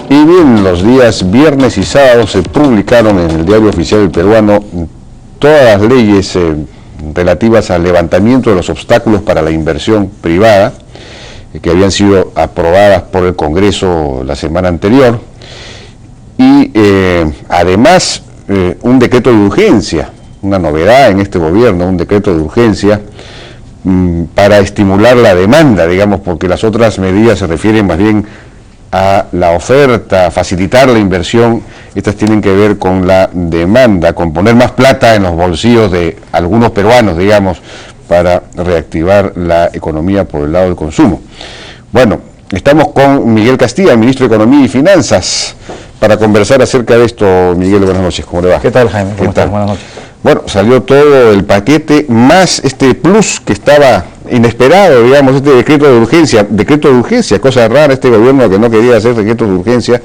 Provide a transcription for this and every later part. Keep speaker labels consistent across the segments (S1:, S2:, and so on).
S1: Y bien, los días viernes y sábado se publicaron en el Diario Oficial del Peruano todas las leyes relativas al levantamiento de los obstáculos para la inversión privada que habían sido aprobadas por el Congreso la semana anterior y además un decreto de urgencia, una novedad en este gobierno, un decreto de urgencia para estimular la demanda, digamos, porque las otras medidas se refieren más bien a la oferta, a facilitar la inversión. Estas tienen que ver con la demanda, con poner más plata en los bolsillos de algunos peruanos, digamos, para reactivar la economía por el lado del consumo. Bueno, estamos con Miguel Castilla, ministro de Economía y Finanzas, para conversar acerca de esto. Miguel, buenas noches, ¿cómo le va?
S2: ¿Qué tal, Jaime? ¿Cómo estás? Buenas noches.
S1: Bueno, salió todo el paquete, más este plus que estaba inesperado, digamos, este decreto de urgencia, cosa rara, este gobierno que no quería hacer decretos de urgencia,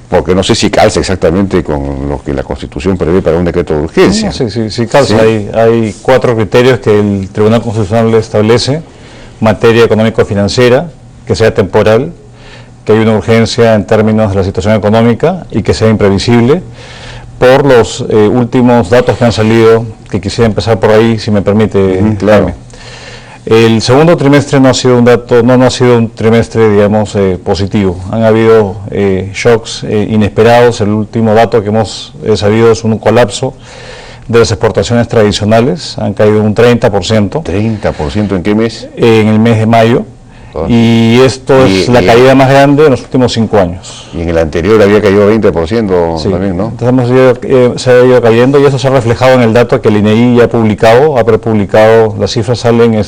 S1: porque no sé si calza exactamente con lo que la Constitución prevé para un decreto de urgencia.
S2: No, sí calza. ¿Sí? Hay 4 criterios que el Tribunal Constitucional establece: materia económico-financiera, que sea temporal, que haya una urgencia en términos de la situación económica y que sea imprevisible. Por los últimos datos que han salido, que quisiera empezar por ahí, si me permite,
S1: claro.
S2: Jaime. El segundo trimestre no ha sido un trimestre, digamos, positivo. Han habido shocks inesperados. El último dato que hemos sabido es un colapso de las exportaciones tradicionales. Han caído un 30%.
S1: ¿30% en qué mes?
S2: En el mes de mayo. Y esto es la caída más grande en los últimos 5 años.
S1: Y en el anterior había caído 20%
S2: sí,
S1: también, ¿no?
S2: Entonces se ha ido cayendo, y eso se ha reflejado en el dato que el INEGI ya ha prepublicado. Las cifras salen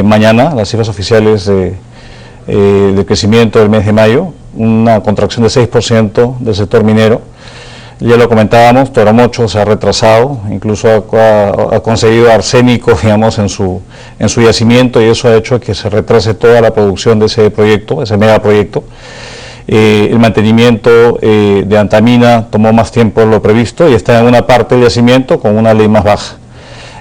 S2: mañana, las cifras oficiales de crecimiento del mes de mayo, una contracción de 6% del sector minero. Ya lo comentábamos, Toromocho se ha retrasado, incluso ha conseguido arsénico, digamos, en su yacimiento, y eso ha hecho que se retrase toda la producción de ese proyecto, ese megaproyecto. El mantenimiento de Antamina tomó más tiempo de lo previsto y está en una parte del yacimiento con una ley más baja.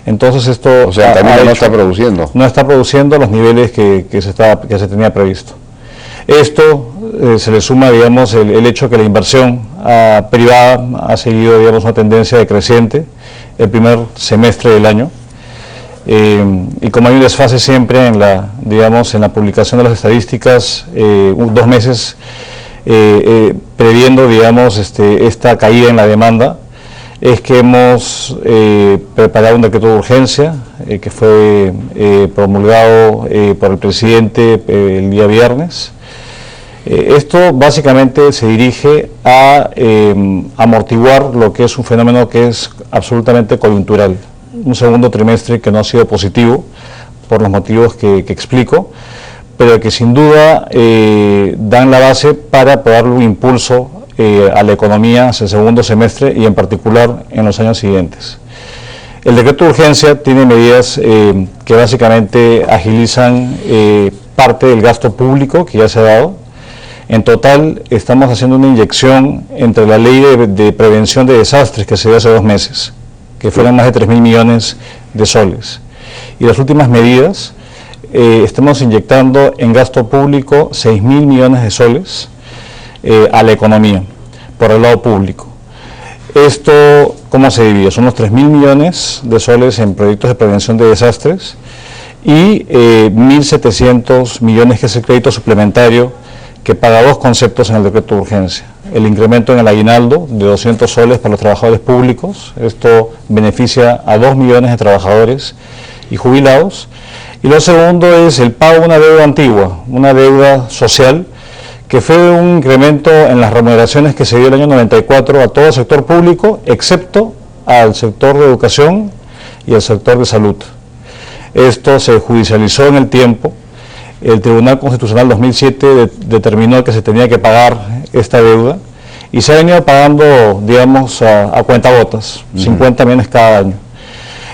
S2: Entonces esto...
S1: O sea, Antamina no está produciendo.
S2: No está produciendo los niveles que se tenía previsto. Esto se le suma, digamos, el hecho que la inversión privada ha seguido, digamos, una tendencia decreciente el primer semestre del año, y como hay un desfase siempre en la publicación de las estadísticas, 2 meses previendo, digamos, esta caída en la demanda, es que hemos preparado un decreto de urgencia que fue promulgado por el presidente el día viernes. Esto básicamente se dirige a amortiguar lo que es un fenómeno que es absolutamente coyuntural, un segundo trimestre que no ha sido positivo por los motivos que explico, pero que sin duda dan la base para poder darle un impulso a la economía hacia el segundo semestre y en particular en los años siguientes. El decreto de urgencia tiene medidas que básicamente agilizan parte del gasto público que ya se ha dado. En total estamos haciendo una inyección entre la ley de prevención de desastres que se dio hace 2 meses, que fueron más de 3.000 millones de soles, y las últimas medidas, estamos inyectando en gasto público 6.000 millones de soles a la economía, por el lado público. Esto, ¿cómo se divide? Son los 3.000 millones de soles en proyectos de prevención de desastres y 1.700 millones que es el crédito suplementario, que paga 2 conceptos en el decreto de urgencia: el incremento en el aguinaldo de 200 soles para los trabajadores públicos. Esto beneficia a 2 millones de trabajadores y jubilados. Y lo segundo es el pago de una deuda antigua, una deuda social, que fue un incremento en las remuneraciones que se dio el año 94 a todo el sector público, excepto al sector de educación y al sector de salud. Esto se judicializó en el tiempo. El Tribunal Constitucional 2007 determinó que se tenía que pagar esta deuda y se ha venido pagando, digamos, a cuentagotas, 50 millones cada año.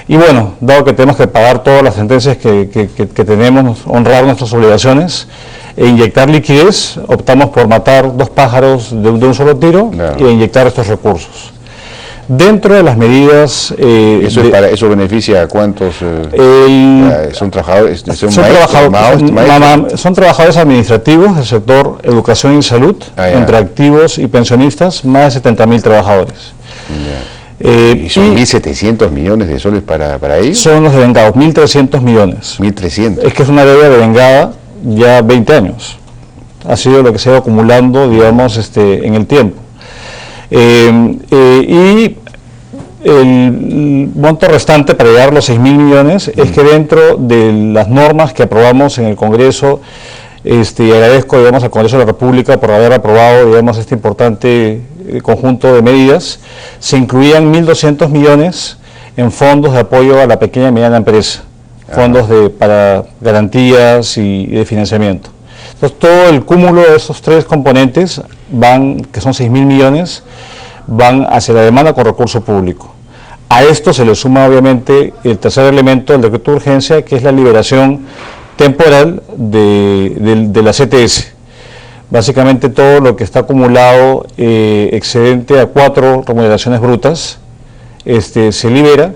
S2: Y bueno, dado que tenemos que pagar todas las sentencias que tenemos, honrar nuestras obligaciones e inyectar liquidez, optamos por matar 2 pájaros de un solo tiro, claro, e inyectar estos recursos. Dentro de las medidas...
S1: ¿Eso beneficia a cuántos son trabajadores?
S2: Son trabajadores administrativos del sector educación y salud, entre activos y pensionistas, más de 70.000 trabajadores.
S1: ¿Y son 1.700 millones de soles para ellos?
S2: Son los devengados, 1.300 millones.
S1: 1.300.
S2: Es que es una deuda devengada ya 20 años. Ha sido lo que se ha ido acumulando, digamos, en el tiempo. Y el monto restante para llegar a los 6.000 millones es que dentro de las normas que aprobamos en el Congreso, y agradezco, digamos, al Congreso de la República por haber aprobado, digamos, este importante conjunto de medidas, se incluían 1.200 millones en fondos de apoyo a la pequeña y mediana empresa, fondos para garantías y de financiamiento. Entonces, todo el cúmulo de estos tres componentes que son 6.000 millones, van hacia la demanda con recurso público. A esto se le suma obviamente el tercer elemento del decreto de urgencia, que es la liberación temporal de la CTS. Básicamente todo lo que está acumulado excedente a 4 remuneraciones brutas se libera,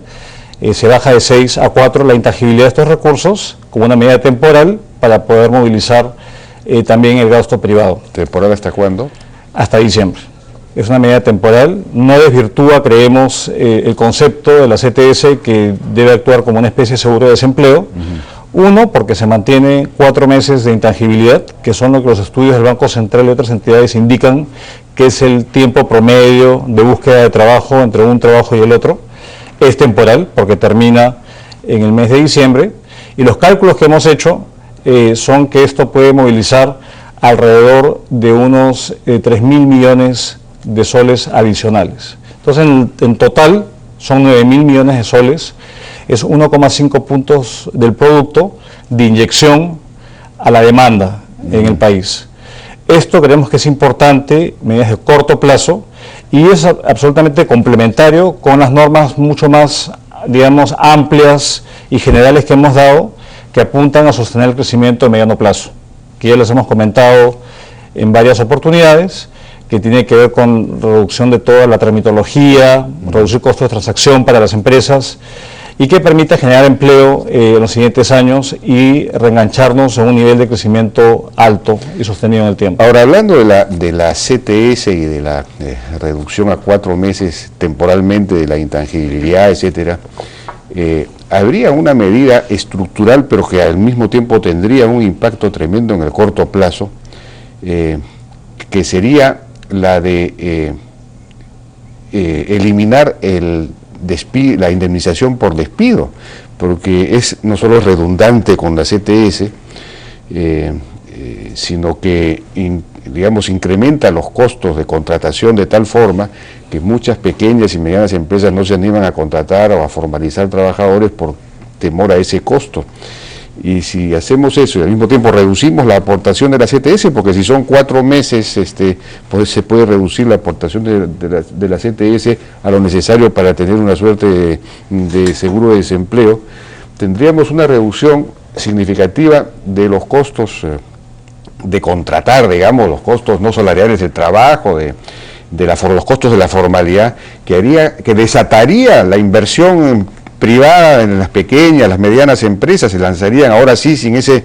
S2: se baja de 6 a 4 la intangibilidad de estos recursos como una medida temporal para poder movilizar también el gasto privado.
S1: ¿Temporal hasta cuándo?
S2: Hasta diciembre. Es una medida temporal, no desvirtúa, creemos, el concepto de la CTS, que debe actuar como una especie de seguro de desempleo. Uno, porque se mantiene 4 meses de intangibilidad, que son lo que los estudios del Banco Central y otras entidades indican que es el tiempo promedio de búsqueda de trabajo entre un trabajo y el otro. Es temporal, porque termina en el mes de diciembre, y los cálculos que hemos hecho son que esto puede movilizar alrededor de unos 3.000 millones de soles adicionales. Entonces, en total, son 9.000 millones de soles, es 1,5 puntos del producto de inyección a la demanda en el país. Esto creemos que es importante, medidas de corto plazo, y es absolutamente complementario con las normas mucho más, digamos, amplias y generales que hemos dado, que apuntan a sostener el crecimiento de mediano plazo, que ya les hemos comentado en varias oportunidades, que tiene que ver con reducción de toda la tramitología, reducir costos de transacción para las empresas, y que permita generar empleo en los siguientes años y reengancharnos en un nivel de crecimiento alto y sostenido en el tiempo.
S1: Ahora, hablando de la CTS y de la reducción a 4 meses temporalmente de la intangibilidad, etcétera, habría una medida estructural, pero que al mismo tiempo tendría un impacto tremendo en el corto plazo, que sería la de eliminar la indemnización por despido, porque no solo es redundante con la CTS, sino que digamos, incrementa los costos de contratación de tal forma que muchas pequeñas y medianas empresas no se animan a contratar o a formalizar trabajadores por temor a ese costo. Y si hacemos eso y al mismo tiempo reducimos la aportación de la CTS, porque si son 4 meses, pues se puede reducir la aportación de la CTS a lo necesario para tener una suerte de seguro de desempleo, tendríamos una reducción significativa de los costos de contratar, digamos, los costos no salariales del trabajo, los costos de la formalidad, que desataría la inversión privada en las pequeñas, las medianas empresas. Se lanzarían ahora sí, sin esos,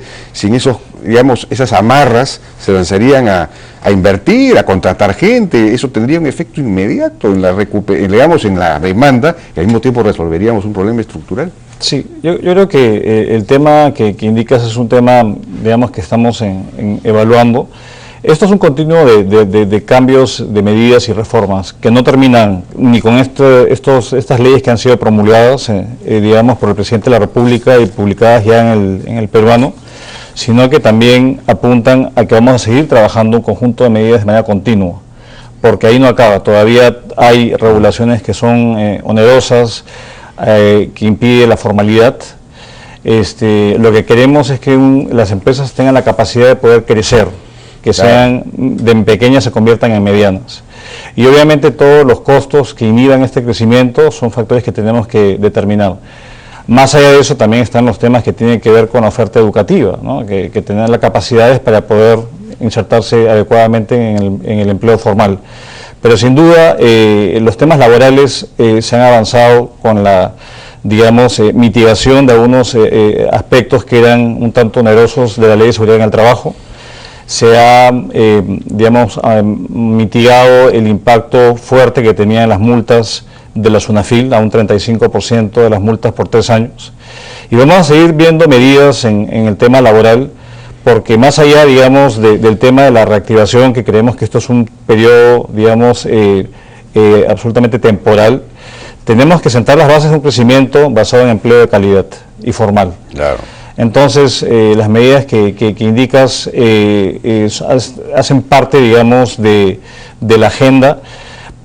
S1: digamos, esas amarras, se lanzarían a invertir, a contratar gente. Eso tendría un efecto inmediato en la demanda, y al mismo tiempo resolveríamos un problema estructural.
S2: Sí, yo creo que el tema que indicas es un tema, digamos, que estamos evaluando. Esto es un continuo de cambios, de medidas y reformas que no terminan ni con estas leyes que han sido promulgadas, digamos, por el presidente de la República y publicadas ya en el peruano, sino que también apuntan a que vamos a seguir trabajando un conjunto de medidas de manera continua, porque ahí no acaba. Todavía hay regulaciones que son onerosas, que impiden la formalidad. Lo que queremos es que las empresas tengan la capacidad de poder crecer, que sean de pequeñas se conviertan en medianas. Y obviamente todos los costos que inhiban este crecimiento son factores que tenemos que determinar. Más allá de eso también están los temas que tienen que ver con la oferta educativa, ¿no? que tener las capacidades para poder insertarse adecuadamente en el empleo formal. Pero sin duda los temas laborales se han avanzado con la, digamos, mitigación de algunos aspectos que eran un tanto onerosos de la Ley de Seguridad en el Trabajo. Se ha, digamos, mitigado el impacto fuerte que tenían las multas de la SUNAFIL, a un 35% de las multas por 3 años. Y vamos a seguir viendo medidas en el tema laboral, porque más allá, digamos, del tema de la reactivación, que creemos que esto es un periodo, digamos, absolutamente temporal, tenemos que sentar las bases de un crecimiento basado en empleo de calidad y formal.
S1: Claro.
S2: Entonces, las medidas que indicas hacen parte, digamos, de la agenda,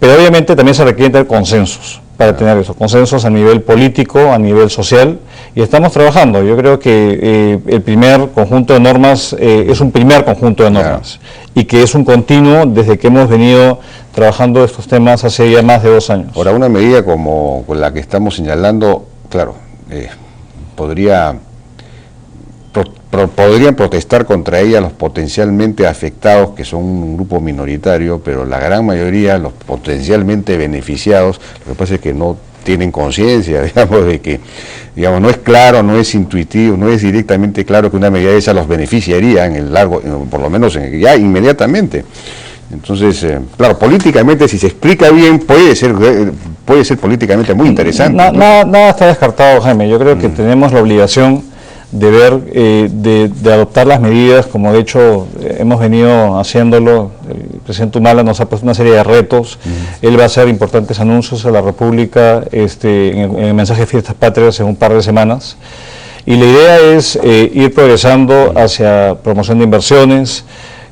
S2: pero obviamente también se requieren tener consensos para tener esos consensos a nivel político, a nivel social, y estamos trabajando. Yo creo que el primer conjunto de normas es un primer conjunto de normas, y que es un continuo desde que hemos venido trabajando estos temas hace ya más de 2 años.
S1: Ahora, una medida como la que estamos señalando, claro, podrían protestar contra ella los potencialmente afectados, que son un grupo minoritario, pero la gran mayoría, los potencialmente beneficiados, lo que pasa es que no tienen conciencia, digamos, de que, digamos, no es claro, no es intuitivo, no es directamente claro que una medida de esa los beneficiaría en el largo, por lo menos ya inmediatamente. Entonces, claro, políticamente, si se explica bien, puede ser políticamente muy interesante.
S2: Nada está descartado, Jaime. Yo creo que tenemos la obligación de ver, de adoptar las medidas, como de hecho hemos venido haciéndolo. El presidente Humala nos ha puesto una serie de retos. Él va a hacer importantes anuncios a la República en el mensaje de Fiestas Patrias en un par de semanas. Y la idea es ir progresando hacia promoción de inversiones,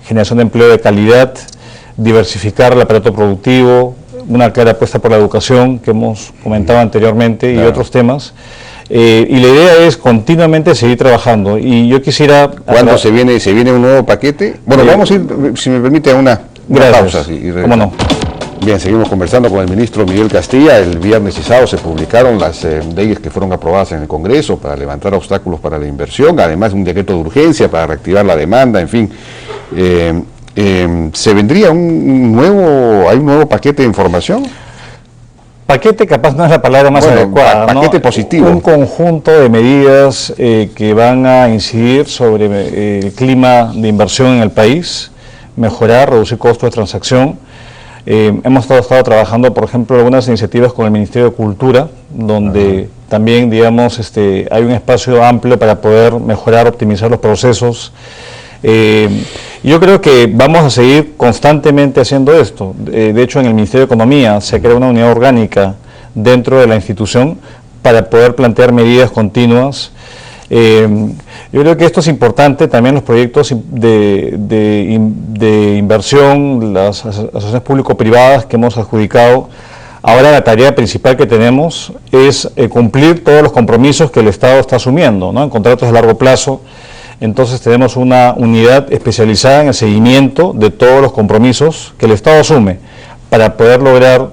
S2: generación de empleo de calidad, diversificar el aparato productivo, una clara apuesta por la educación que hemos comentado anteriormente, y otros temas. Y la idea es continuamente seguir trabajando. Y yo quisiera...
S1: ¿Cuándo se viene un nuevo paquete? Bueno, vamos a ir, si me permite, a una pausa.
S2: ¿Cómo no?
S1: Bien, seguimos conversando con el ministro Miguel Castilla. El viernes y sábado se publicaron las leyes que fueron aprobadas en el Congreso para levantar obstáculos para la inversión, además un decreto de urgencia para reactivar la demanda, en fin. ¿Se vendría hay un nuevo paquete de información?
S2: Paquete capaz no es la palabra más adecuada,
S1: paquete, ¿no? Positivo.
S2: Un conjunto de medidas que van a incidir sobre el clima de inversión en el país, mejorar, reducir costos de transacción. Hemos estado trabajando, por ejemplo, algunas iniciativas con el Ministerio de Cultura, donde también, digamos, hay un espacio amplio para poder mejorar, optimizar los procesos. Yo creo que vamos a seguir constantemente haciendo esto. De hecho, en el Ministerio de Economía se crea una unidad orgánica dentro de la institución para poder plantear medidas continuas. Yo creo que esto es importante, también los proyectos de inversión, las asociaciones público-privadas que hemos adjudicado. Ahora la tarea principal que tenemos es cumplir todos los compromisos que el Estado está asumiendo, ¿no? En contratos de largo plazo. Entonces tenemos una unidad especializada en el seguimiento de todos los compromisos que el Estado asume para poder lograr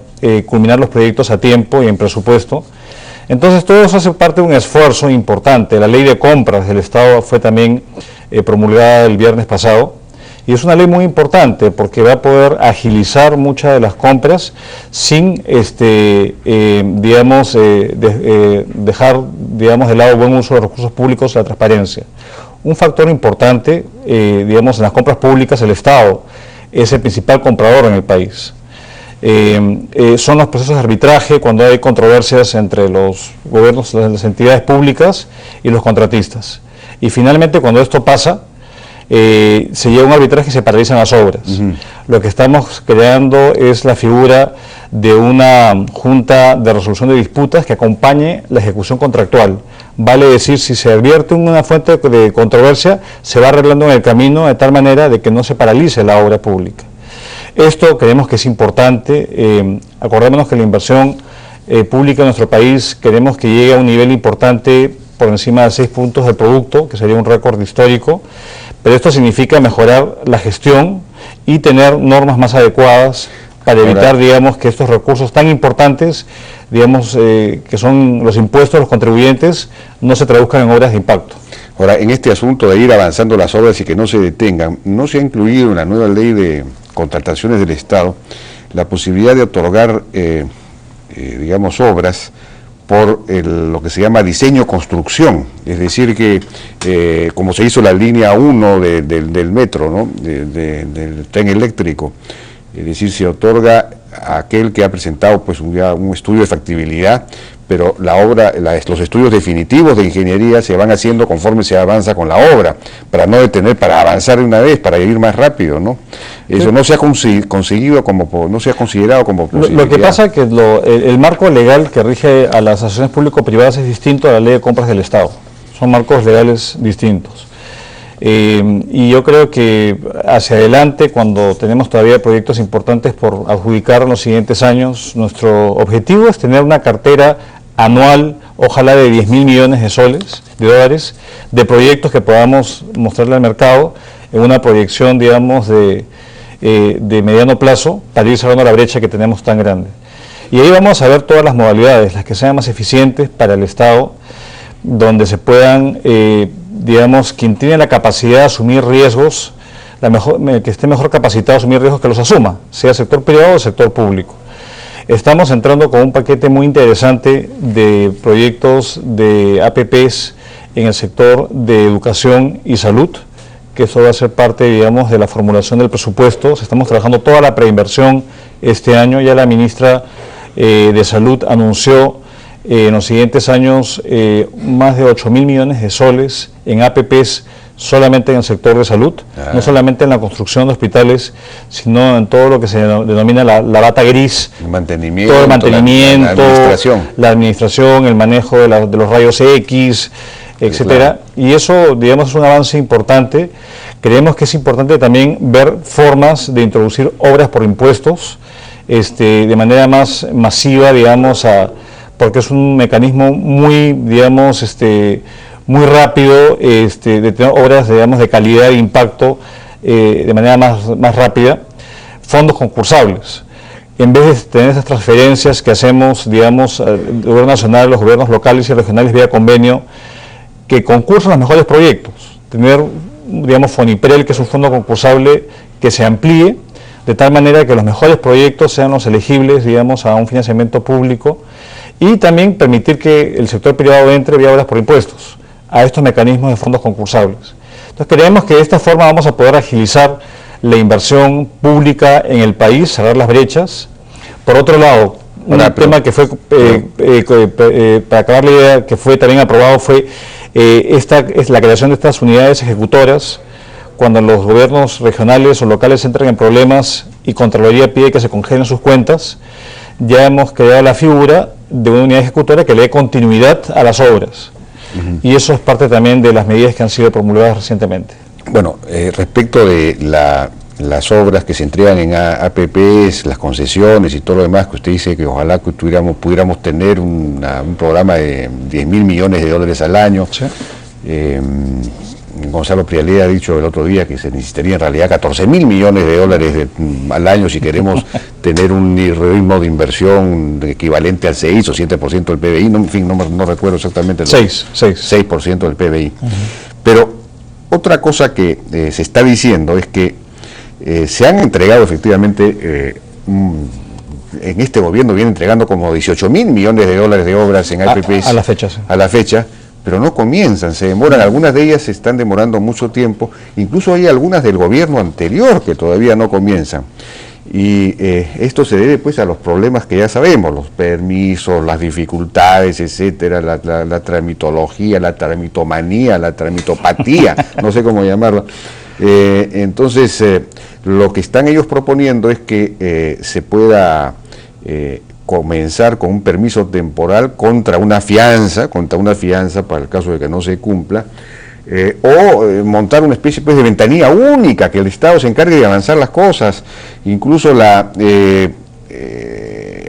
S2: culminar los proyectos a tiempo y en presupuesto. Entonces todo eso hace parte de un esfuerzo importante. La ley de compras del Estado fue también promulgada el viernes pasado, y es una ley muy importante porque va a poder agilizar muchas de las compras sin dejar, digamos, de lado el buen uso de recursos públicos y la transparencia. Un factor importante, digamos, en las compras públicas, el Estado es el principal comprador en el país. Son los procesos de arbitraje cuando hay controversias entre los gobiernos, las entidades públicas y los contratistas. Y finalmente, cuando esto pasa, se llega a un arbitraje y se paralizan las obras. Lo que estamos creando es la figura de una junta de resolución de disputas que acompañe la ejecución contractual. Vale decir, si se advierte una fuente de controversia, se va arreglando en el camino de tal manera de que no se paralice la obra pública. Esto creemos que es importante. Acordémonos que la inversión pública en nuestro país queremos que llegue a un nivel importante por encima de 6 puntos del producto, que sería un récord histórico, pero esto significa mejorar la gestión y tener normas más adecuadas para evitar, digamos, que estos recursos tan importantes, digamos, que son los impuestos de los contribuyentes, no se traduzcan en obras de impacto.
S1: Ahora, en este asunto de ir avanzando las obras y que no se detengan, no se ha incluido en la nueva ley de contrataciones del Estado la posibilidad de otorgar, digamos, obras por lo que se llama diseño-construcción, es decir que como se hizo la línea 1 del metro, ¿no? del tren eléctrico, es decir, se otorga a aquel que ha presentado pues un estudio de factibilidad, pero la obra, los estudios definitivos de ingeniería se van haciendo conforme se avanza con la obra, para no detener, para avanzar de una vez, para ir más rápido, ¿no? Eso no se ha conseguido no se ha considerado como posibilidad.
S2: Lo que pasa es que el marco legal que rige a las asociaciones público-privadas es distinto a la ley de compras del Estado. Son marcos legales distintos. Y yo creo que hacia adelante, cuando tenemos todavía proyectos importantes por adjudicar en los siguientes años, nuestro objetivo es tener una cartera anual, ojalá de 10.000 millones de dólares, de proyectos que podamos mostrarle al mercado en una proyección, digamos, de mediano plazo, para ir cerrando la brecha que tenemos tan grande. Y ahí vamos a ver todas las modalidades, las que sean más eficientes para el Estado, donde se puedan, digamos, quien tiene la capacidad de asumir riesgos, que esté mejor capacitado a asumir riesgos, que los asuma, sea sector privado o sector público. Estamos entrando con un paquete muy interesante de proyectos de APPs en el sector de educación y salud, que eso va a ser parte, digamos, de la formulación del presupuesto. Estamos trabajando toda la preinversión este año. Ya la ministra de Salud anunció en los siguientes años más de 8.000 millones de soles en APPs solamente en el sector de salud, no solamente en la construcción de hospitales, sino en todo lo que se denomina la bata gris,
S1: el mantenimiento,
S2: todo el mantenimiento, la administración, el manejo de los rayos X, etcétera. Claro. Y eso, digamos, es un avance importante. Creemos que es importante también ver formas de introducir obras por impuestos de manera más masiva, digamos, porque es un mecanismo muy, digamos, muy rápido, de tener obras, digamos, de calidad e impacto de manera más rápida, fondos concursables. En vez de tener esas transferencias que hacemos, digamos, el gobierno nacional, los gobiernos locales y regionales vía convenio, que concursan los mejores proyectos, tener, digamos, FONIPREL, que es un fondo concursable que se amplíe, de tal manera que los mejores proyectos sean los elegibles, digamos, a un financiamiento público, y también permitir que el sector privado entre vía obras por impuestos a estos mecanismos de fondos concursables. Entonces creemos que de esta forma vamos a poder agilizar la inversión pública en el país, cerrar las brechas. Por otro lado, tema que fue, para acabar la idea, que fue también aprobado, fue es la creación de estas unidades ejecutoras. Cuando los gobiernos regionales o locales entran en problemas y Contraloría pide que se congelen sus cuentas, ya hemos creado la figura de una unidad ejecutora que le dé continuidad a las obras. Y eso es parte también de las medidas que han sido promulgadas recientemente.
S1: Bueno, respecto de las obras que se entregan en APPs, las concesiones y todo lo demás, que usted dice que ojalá que pudiéramos tener un programa de 10.000 millones de dólares al año. Sí. Gonzalo Prialé ha dicho el otro día que se necesitaría en realidad 14.000 millones de dólares al año si queremos tener un ritmo de inversión equivalente al 6 o 7% del PBI, en fin, no recuerdo exactamente. 6% del PBI. Pero otra cosa que se está diciendo es que se han entregado efectivamente, en este gobierno viene entregando como 18.000 millones de dólares de obras en APPs.
S2: A la fecha, sí.
S1: A la fecha. Pero no comienzan, se demoran, algunas de ellas se están demorando mucho tiempo, incluso hay algunas del gobierno anterior que todavía no comienzan. Y esto se debe pues a los problemas que ya sabemos, los permisos, las dificultades, etcétera, la tramitología, la tramitomanía, la tramitopatía, no sé cómo llamarlo. Entonces, lo que están ellos proponiendo es que se pueda comenzar con un permiso temporal contra una fianza para el caso de que no se cumpla, o montar una especie pues de ventanilla única, que el Estado se encargue de avanzar las cosas. Incluso la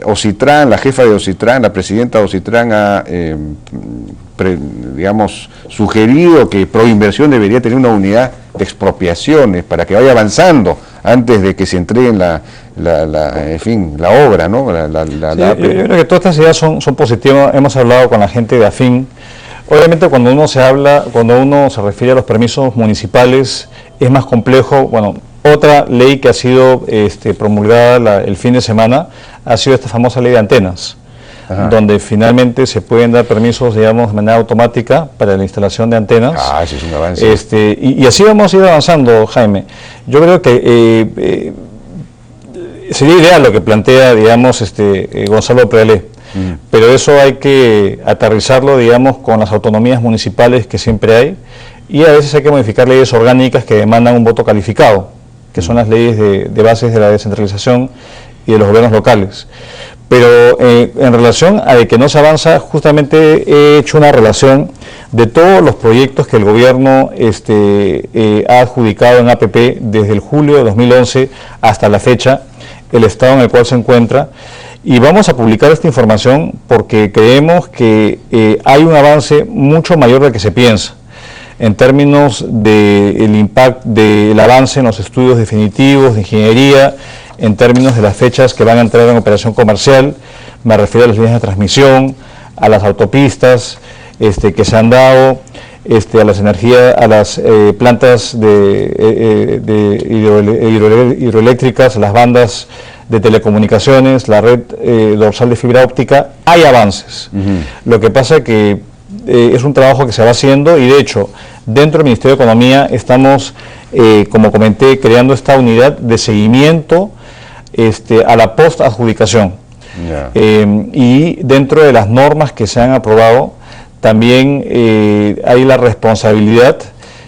S1: OCITRAN, la jefa de OCITRAN, la presidenta de OCITRAN ha digamos, sugerido que Proinversión debería tener una unidad de expropiaciones para que vaya avanzando antes de que se entreguen en fin, la obra, ¿no?
S2: Yo creo que todas estas ideas son positivas. Hemos hablado con la gente de AFIN. Obviamente cuando uno se refiere a los permisos municipales es más complejo. Bueno, Otra ley que ha sido promulgada el fin de semana ha sido esta famosa ley de antenas, donde finalmente se pueden dar permisos, digamos, de manera automática para la instalación de antenas.
S1: Ese es un avance.
S2: Y así vamos a ir avanzando, Jaime. Yo creo que sería ideal lo que plantea, digamos, Gonzalo Prealé, pero eso hay que aterrizarlo, digamos, con las autonomías municipales que siempre hay, y a veces hay que modificar leyes orgánicas que demandan un voto calificado, que son las leyes de bases de la descentralización y de los gobiernos locales. Pero en relación a que no se justamente he hecho una relación de todos los proyectos que el gobierno ha adjudicado en APP desde el julio de 2011 hasta la fecha, el estado en el cual se encuentra, y vamos a publicar esta información porque creemos que hay un avance mucho mayor del que se piensa en términos del impacto del avance en los estudios definitivos de ingeniería, en términos de las fechas que van a entrar en operación comercial. Me refiero a las líneas de transmisión, a las autopistas que se han dado, a las energías, a las plantas hidroeléctricas, las bandas de telecomunicaciones, la red dorsal de fibra óptica. Hay avances. Lo que pasa es que es un trabajo que se va haciendo, y de hecho dentro del Ministerio de Economía estamos, como comenté, creando esta unidad de seguimiento a la post-adjudicación. Y dentro de las normas que se han aprobado también hay la responsabilidad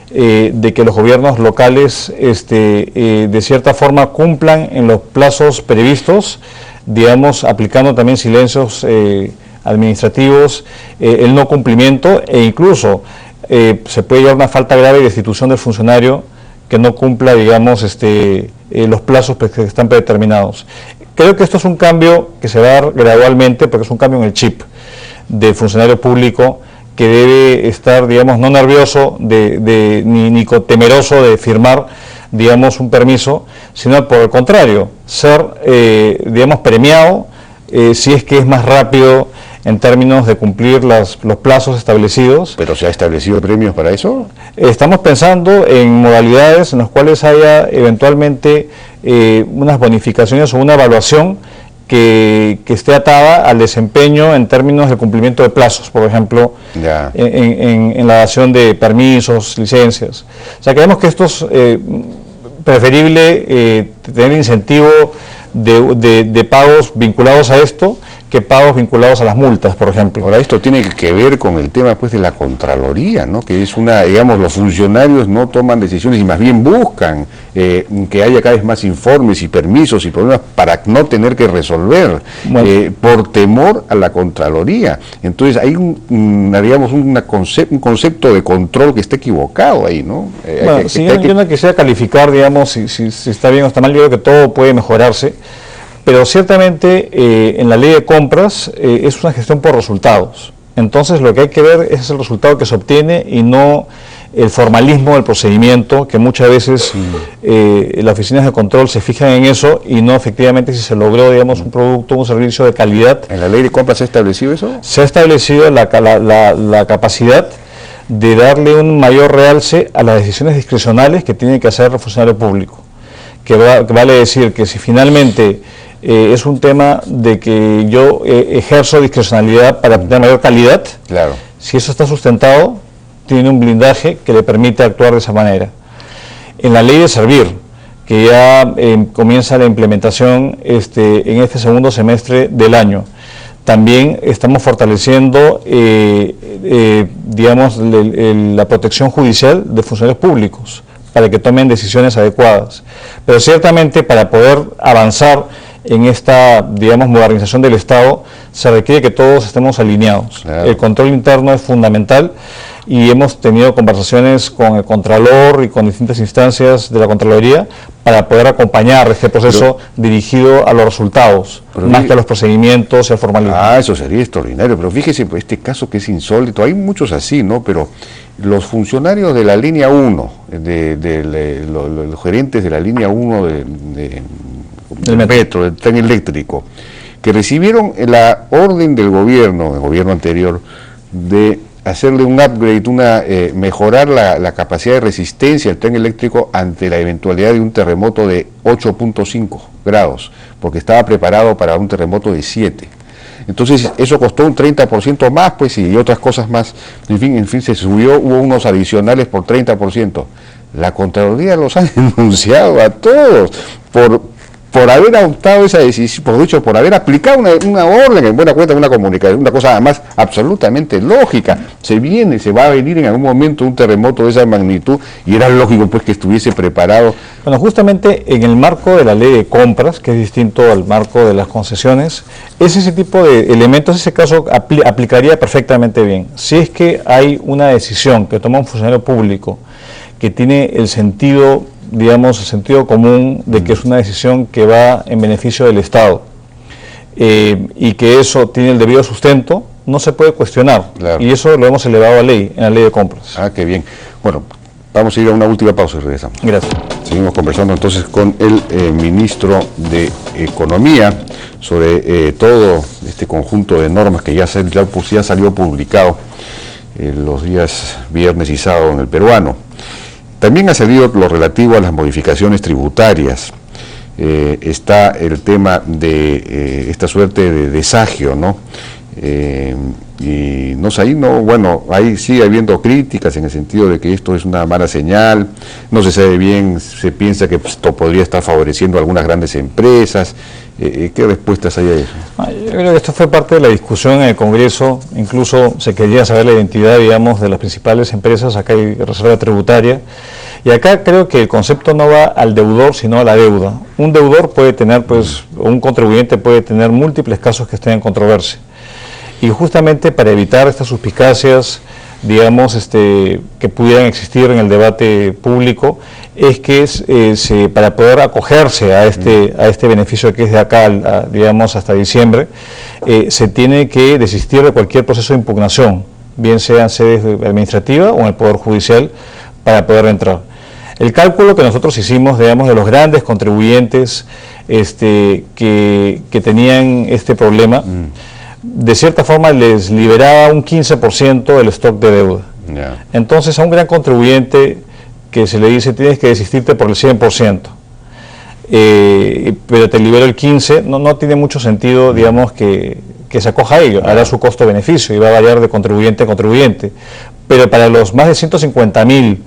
S2: de que los gobiernos locales de cierta forma cumplan en los plazos previstos, digamos, aplicando también silencios administrativos, el no cumplimiento, e incluso se puede llevar una falta grave de destitución del funcionario que no cumpla, digamos, los plazos que están predeterminados. Creo que esto es un cambio que se va a dar gradualmente, porque es un cambio en el chip del funcionario público, que debe estar, digamos, no nervioso ni temeroso de firmar, digamos, un permiso, sino por el contrario, ser, digamos, premiado si es que es más rápido en términos de cumplir los plazos establecidos.
S1: ¿Pero se ha establecido premios para eso?
S2: Estamos pensando en modalidades en las cuales haya eventualmente unas bonificaciones o una evaluación que esté atada al desempeño en términos de cumplimiento de plazos, por ejemplo, en la dación de permisos, licencias. O sea, creemos que esto es preferible tener incentivo de pagos vinculados a esto que pagos vinculados a las multas, por ejemplo.
S1: Ahora, esto tiene que ver con el tema, pues, de la Contraloría, ¿no? Que es digamos, los funcionarios no toman decisiones y más bien buscan que haya cada vez más informes y permisos y problemas para no tener que resolver, por temor a la Contraloría. Entonces hay digamos, un concepto de control que está equivocado ahí, ¿no?
S2: Yo no quisiera calificar, digamos, si está bien o está mal. Yo creo que todo puede mejorarse. Pero ciertamente en la ley de compras es una gestión por resultados. Entonces lo que hay que ver es el resultado que se obtiene y no el formalismo del procedimiento, que muchas veces las oficinas de control se fijan en eso y no efectivamente si se logró, digamos, un producto, un servicio de calidad.
S1: ¿En la ley de compras se ha establecido eso?
S2: Se ha establecido la capacidad de darle un mayor realce a las decisiones discrecionales que tiene que hacer el funcionario público. Que vale decir que si finalmente es un tema de que yo ejerzo discrecionalidad para obtener mayor calidad, si eso está sustentado, tiene un blindaje que le permite actuar de esa manera. En la ley de servir, que ya comienza la implementación en este segundo semestre del año, también estamos fortaleciendo digamos, la protección judicial de funcionarios públicos para que tomen decisiones adecuadas. Pero ciertamente para poder avanzar en esta, digamos, modernización del Estado, se requiere que todos estemos alineados. El control interno es fundamental y hemos tenido conversaciones con el Contralor y con distintas instancias de la Contraloría para poder acompañar este proceso dirigido a los resultados, más que a los procedimientos y al formalismo.
S1: Eso sería extraordinario, pero fíjese, pues, este caso que es insólito, hay muchos así, ¿no? Pero los funcionarios de la línea 1, los gerentes de la línea 1 del metro, del tren eléctrico, que recibieron la orden del gobierno anterior, de hacerle un upgrade, mejorar la capacidad de resistencia del tren eléctrico ante la eventualidad de un terremoto de 8.5 grados, porque estaba preparado para un terremoto de 7. Entonces eso costó un 30% más, pues, y otras cosas más. En fin, se subió, hubo unos adicionales por 30%. La Contraloría los ha denunciado a todos por haber adoptado esa decisión, por haber aplicado una orden en buena cuenta, una comunicación, una cosa además absolutamente lógica. Se va a venir en algún momento un terremoto de esa magnitud y era lógico pues que estuviese preparado.
S2: Bueno, justamente en el marco de la ley de compras, que es distinto al marco de las concesiones, es ese tipo de elementos, ese caso aplicaría perfectamente bien. Si es que hay una decisión que toma un funcionario público que tiene el sentido, digamos, el sentido común de que es una decisión que va en beneficio del Estado y que eso tiene el debido sustento, no se puede cuestionar. Claro. Y eso lo hemos elevado a ley, en la ley de compras.
S1: Ah, qué bien. Bueno, vamos a ir a una última pausa y regresamos.
S2: Gracias.
S1: Seguimos conversando entonces con el ministro de Economía sobre todo este conjunto de normas que ya salió publicado los días viernes y sábado en el peruano. También ha salido lo relativo a las modificaciones tributarias. Está el tema de esta suerte de desagio, ¿no? Y no sé, ahí sigue habiendo críticas en el sentido de que esto es una mala señal, no se sabe bien, se piensa que esto podría estar favoreciendo a algunas grandes empresas. ¿Qué respuestas hay a eso?
S2: Yo creo que esto fue parte de la discusión en el Congreso, incluso se quería saber la identidad, digamos, de las principales empresas. Acá hay reserva tributaria, y acá creo que el concepto no va al deudor, sino a la deuda. Un deudor puede tener, pues, o un contribuyente puede tener múltiples casos que estén en controversia, y justamente para evitar estas suspicacias, digamos, que pudieran existir en el debate público, es que para poder acogerse a este beneficio que es de acá, digamos, hasta diciembre, se tiene que desistir de cualquier proceso de impugnación, bien sea en sede administrativa o en el Poder Judicial, para poder entrar. El cálculo que nosotros hicimos, digamos, de los grandes contribuyentes que tenían este problema, de cierta forma les liberaba un 15% del stock de deuda. Yeah. Entonces a un gran contribuyente que se le dice tienes que desistirte por el 100%, pero te libero el 15%, no tiene mucho sentido, digamos, que se acoja a ello, hará su costo-beneficio y va a variar de contribuyente a contribuyente. Pero para los más de 150.000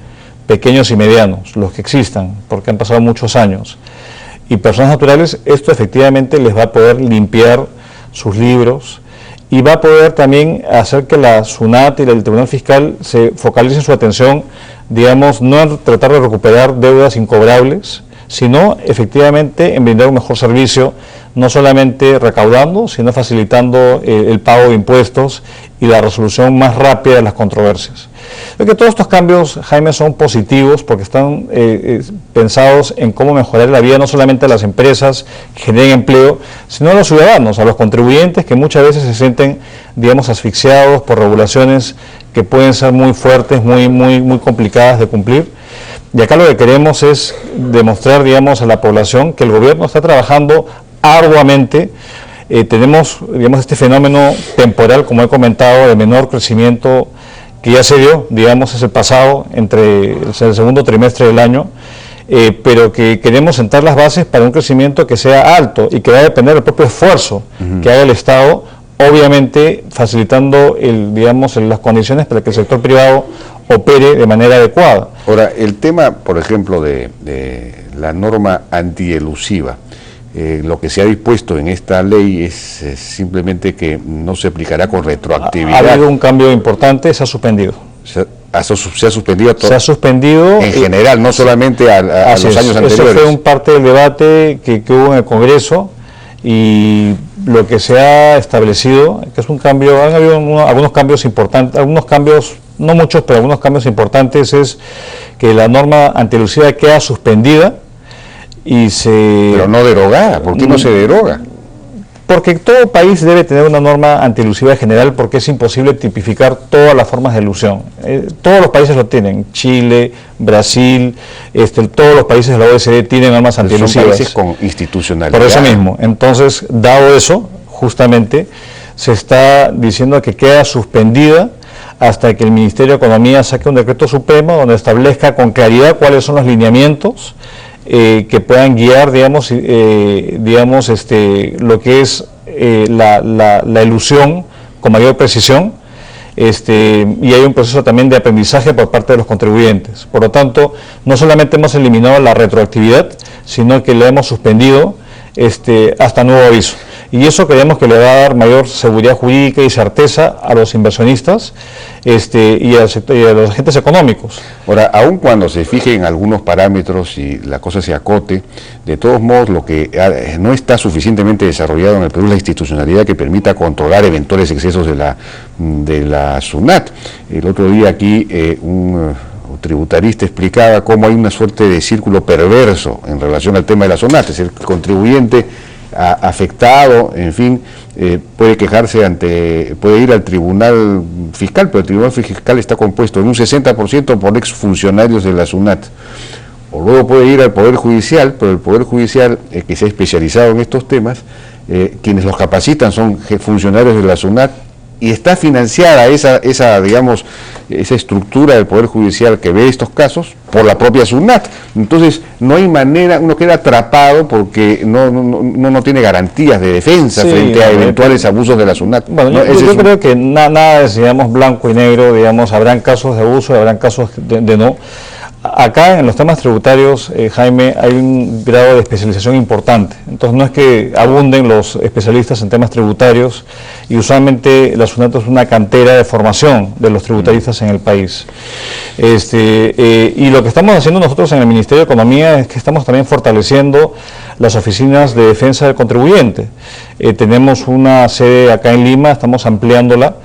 S2: pequeños y medianos, los que existan, porque han pasado muchos años, y personas naturales, esto efectivamente les va a poder limpiar sus libros, y va a poder también hacer que la SUNAT y el Tribunal Fiscal se focalicen su atención, digamos, no en tratar de recuperar deudas incobrables, sino efectivamente en brindar un mejor servicio, no solamente recaudando, sino facilitando el pago de impuestos y la resolución más rápida de las controversias. Creo que todos estos cambios, Jaime, son positivos porque están pensados en cómo mejorar la vida no solamente a las empresas que generen empleo, sino a los ciudadanos, a los contribuyentes que muchas veces se sienten, digamos, asfixiados por regulaciones que pueden ser muy fuertes, muy complicadas de cumplir. Y acá lo que queremos es demostrar, digamos, a la población que el gobierno está trabajando arduamente. Tenemos, digamos, este fenómeno temporal, como he comentado, de menor crecimiento que ya se dio, digamos, es el pasado, entre el segundo trimestre del año, pero que queremos sentar las bases para un crecimiento que sea alto y que va a depender del propio esfuerzo que haga el Estado, obviamente facilitando las condiciones para que el sector privado opere de manera adecuada.
S1: Ahora, el tema, por ejemplo, de la norma antielusiva, lo que se ha dispuesto en esta ley es simplemente que no se aplicará con retroactividad.
S2: Ha habido un cambio importante, se ha suspendido.
S1: Se ha suspendido todo.
S2: Se ha suspendido.
S1: En general, no solamente a los años anteriores.
S2: Eso fue un parte del debate que hubo en el Congreso, y lo que se ha establecido, que es un cambio, han habido algunos cambios importantes, algunos cambios, no muchos, pero algunos cambios importantes, es que la norma antielusiva queda suspendida y
S1: Pero no derogada. ¿Por qué no se deroga?
S2: Porque todo país debe tener una norma antielusiva general, porque es imposible tipificar todas las formas de elusión. Todos los países lo tienen, Chile, Brasil, todos los países de la OECD tienen normas antielusivas.
S1: Son países con institucionalidad.
S2: Por eso mismo. Entonces, dado eso, justamente, se está diciendo que queda suspendida hasta que el Ministerio de Economía saque un decreto supremo donde establezca con claridad cuáles son los lineamientos que puedan guiar, digamos, lo que es la elusión con mayor precisión, y hay un proceso también de aprendizaje por parte de los contribuyentes. Por lo tanto, no solamente hemos eliminado la retroactividad, sino que la hemos suspendido hasta nuevo aviso. Y eso creemos que le va a dar mayor seguridad jurídica y certeza a los inversionistas y a los agentes económicos.
S1: Ahora, aun cuando se fijen algunos parámetros y la cosa se acote, de todos modos lo que no está suficientemente desarrollado en el Perú es la institucionalidad que permita controlar eventuales excesos de la SUNAT. El otro día aquí un tributarista explicaba cómo hay una suerte de círculo perverso en relación al tema de la SUNAT, es decir, el contribuyente afectado, en fin, puede quejarse puede ir al tribunal fiscal, pero el tribunal fiscal está compuesto en un 60% por exfuncionarios de la SUNAT, o luego puede ir al Poder Judicial, pero el Poder Judicial, que se ha especializado en estos temas, quienes los capacitan son funcionarios de la SUNAT, y está financiada esa estructura del Poder Judicial que ve estos casos por la propia SUNAT. Entonces no hay manera, uno queda atrapado porque no tiene garantías de defensa frente a eventuales abusos de la SUNAT.
S2: Bueno, yo creo que nada es, digamos, blanco y negro, digamos, habrán casos de abuso, habrán casos de no. Acá en los temas tributarios, Jaime, hay un grado de especialización importante. Entonces no es que abunden los especialistas en temas tributarios, y usualmente la SUNAT es una cantera de formación de los tributaristas en el país. Y lo que estamos haciendo nosotros en el Ministerio de Economía es que estamos también fortaleciendo las oficinas de defensa del contribuyente. Tenemos una sede acá en Lima, estamos ampliándola,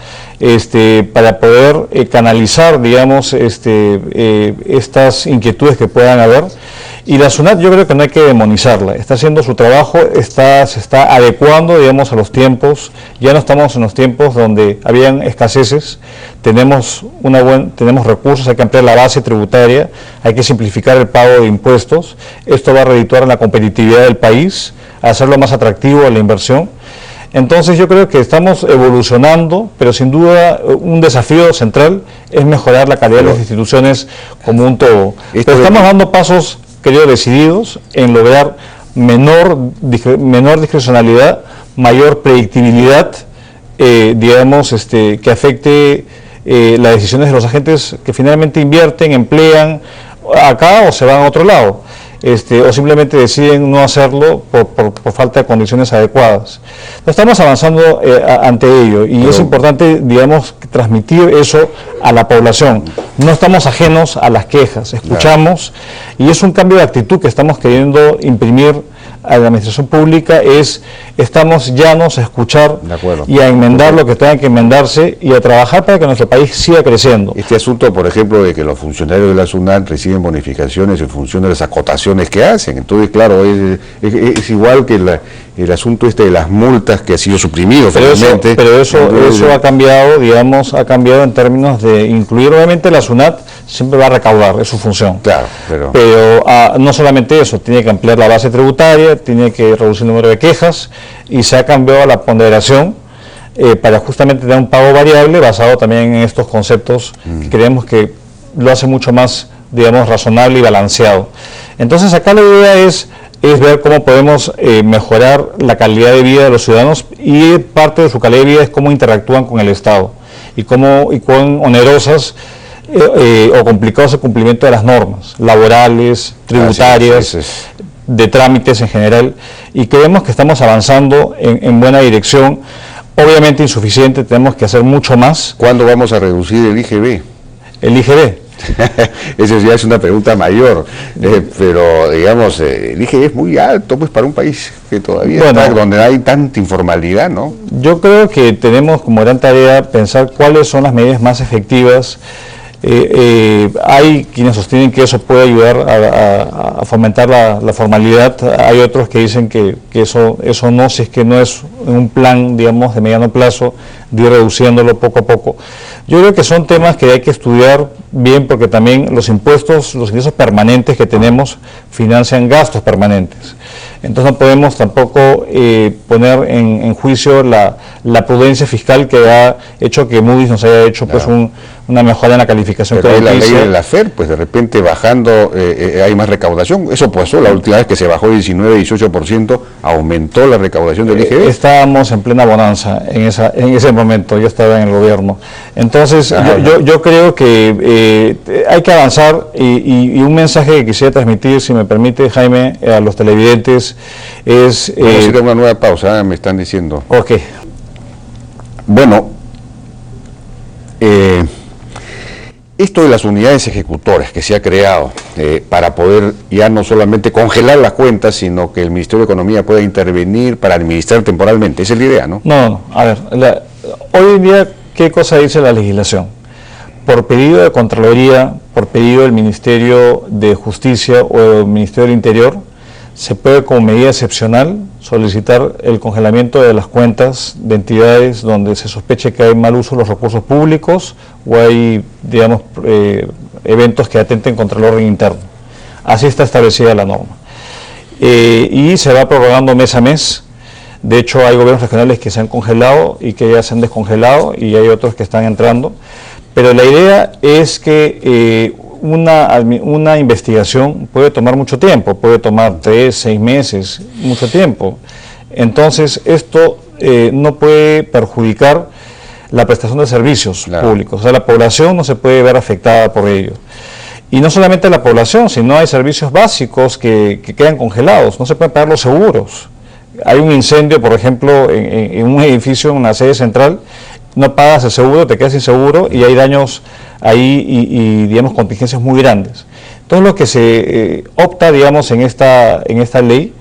S2: para poder canalizar, digamos, estas inquietudes que puedan haber. Y la SUNAT yo creo que no hay que demonizarla, está haciendo su trabajo, se está adecuando, digamos, a los tiempos. Ya no estamos en los tiempos donde habían escaseces, tenemos recursos, hay que ampliar la base tributaria, hay que simplificar el pago de impuestos. Esto va a redituar en la competitividad del país, a hacerlo más atractivo a la inversión. Entonces yo creo que estamos evolucionando, pero sin duda un desafío central es mejorar la calidad de las instituciones como un todo. Pero estamos dando pasos, creo, decididos en lograr menor discrecionalidad, mayor predictibilidad, que afecte las decisiones de los agentes que finalmente invierten, emplean acá o se van a otro lado. O simplemente deciden no hacerlo por falta de condiciones adecuadas. Estamos avanzando ante ello, y es importante, digamos, transmitir eso a la población. No estamos ajenos a las quejas, escuchamos, y es un cambio de actitud que estamos queriendo imprimir a la administración pública, estamos llanos a escuchar y a enmendar lo que tenga que enmendarse y a trabajar para que nuestro país siga creciendo.
S1: Este asunto, por ejemplo, de que los funcionarios de la SUNAT reciben bonificaciones en función de las acotaciones que hacen, entonces claro, es igual que el asunto de las multas que ha sido suprimido finalmente.
S2: Pero eso ha cambiado, digamos, en términos de incluir, obviamente la SUNAT siempre va a recaudar, es su función.
S1: Claro,
S2: pero no solamente eso, tiene que ampliar la base tributaria, tiene que reducir el número de quejas, y se ha cambiado la ponderación para justamente tener un pago variable basado también en estos conceptos que creemos que lo hace mucho más, digamos, razonable y balanceado. Entonces acá la idea es ver cómo podemos mejorar la calidad de vida de los ciudadanos, y parte de su calidad de vida es cómo interactúan con el Estado y cuán onerosas o complicado es el cumplimiento de las normas laborales, tributarias, de trámites en general, y creemos que estamos avanzando en buena dirección. Obviamente insuficiente, tenemos que hacer mucho más.
S1: ¿Cuándo vamos a reducir el IGB?
S2: El IGB.
S1: Eso ya es una pregunta mayor, pero digamos, el IGB es muy alto pues para un país que todavía está donde hay tanta informalidad, ¿no?
S2: Yo creo que tenemos como gran tarea pensar cuáles son las medidas más efectivas. Hay quienes sostienen que eso puede ayudar a fomentar la formalidad, hay otros que dicen que eso no, si es que no es un plan, digamos, de mediano plazo, de ir reduciéndolo poco a poco. Yo creo que son temas que hay que estudiar bien, porque también los ingresos permanentes que tenemos financian gastos permanentes. Entonces no podemos tampoco poner en juicio la prudencia fiscal que ha hecho que Moody's nos haya hecho pues una mejora en la calificación
S1: pero
S2: crediticia.
S1: La ley de la FER, pues de repente bajando hay más recaudación. Eso pasó la última vez que se bajó 19-18%, aumentó la recaudación del IGB.
S2: Estábamos en plena bonanza en ese momento, yo estaba en el gobierno. Entonces yo creo que hay que avanzar y un mensaje que quisiera transmitir, si me permite, Jaime, a los televidentes es...
S1: Vamos a ir a una nueva pausa, me están diciendo.
S2: Ok.
S1: Bueno, esto de las unidades ejecutoras que se ha creado para poder ya no solamente congelar las cuentas, sino que el Ministerio de Economía pueda intervenir para administrar temporalmente, esa es la idea, ¿no?
S2: No, a ver, hoy en día, ¿qué cosa dice la legislación? Por pedido de Contraloría, por pedido del Ministerio de Justicia o del Ministerio del Interior, se puede como medida excepcional solicitar el congelamiento de las cuentas de entidades donde se sospeche que hay mal uso de los recursos públicos o hay, digamos, eventos que atenten contra el orden interno. Así está establecida la norma. Y se va prorrogando mes a mes. De hecho, hay gobiernos regionales que se han congelado y que ya se han descongelado y hay otros que están entrando. Pero la idea es que una investigación puede tomar mucho tiempo, puede tomar 3, 6 meses, mucho tiempo. Entonces, esto no puede perjudicar la prestación de servicios públicos. O sea, la población no se puede ver afectada por ello. Y no solamente la población, sino hay servicios básicos que quedan congelados, no se pueden pagar los seguros. Hay un incendio, por ejemplo, en un edificio, en una sede central, no pagas el seguro, te quedas sin seguro y hay daños ahí y digamos, contingencias muy grandes. Entonces lo que se opta, digamos, en esta ley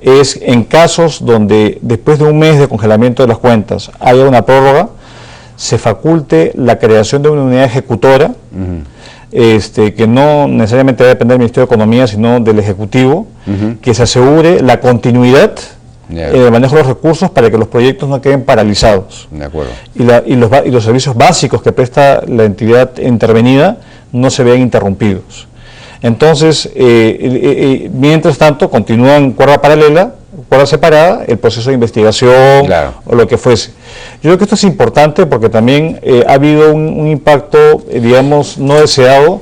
S2: es en casos donde después de un mes de congelamiento de las cuentas haya una prórroga, se faculte la creación de una unidad ejecutora, que no necesariamente debe depender del Ministerio de Economía, sino del Ejecutivo, que se asegure la continuidad en el manejo de los recursos para que los proyectos no queden paralizados.
S1: De acuerdo.
S2: Y los servicios básicos que presta la entidad intervenida no se vean interrumpidos. Entonces, mientras tanto, continúa en cuerda paralela, cuerda separada, el proceso de investigación o lo que fuese. Yo creo que esto es importante porque también ha habido un impacto, digamos, no deseado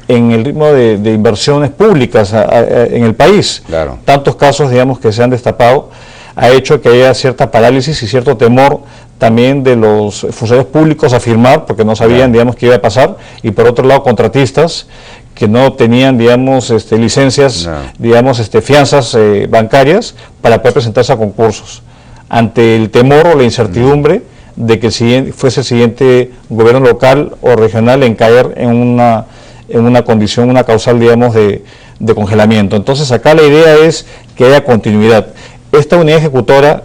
S2: en el ritmo de inversiones públicas en el país. Tantos casos, digamos, que se han destapado, ha hecho que haya cierta parálisis y cierto temor también de los funcionarios públicos a firmar, porque no sabían, digamos, qué iba a pasar, y por otro lado, contratistas que no tenían, digamos, licencias, digamos, fianzas bancarias para poder presentarse a concursos, ante el temor o la incertidumbre de que fuese el siguiente gobierno local o regional en caer en una condición, una causal, digamos, de congelamiento. Entonces acá la idea es que haya continuidad. Esta unidad ejecutora,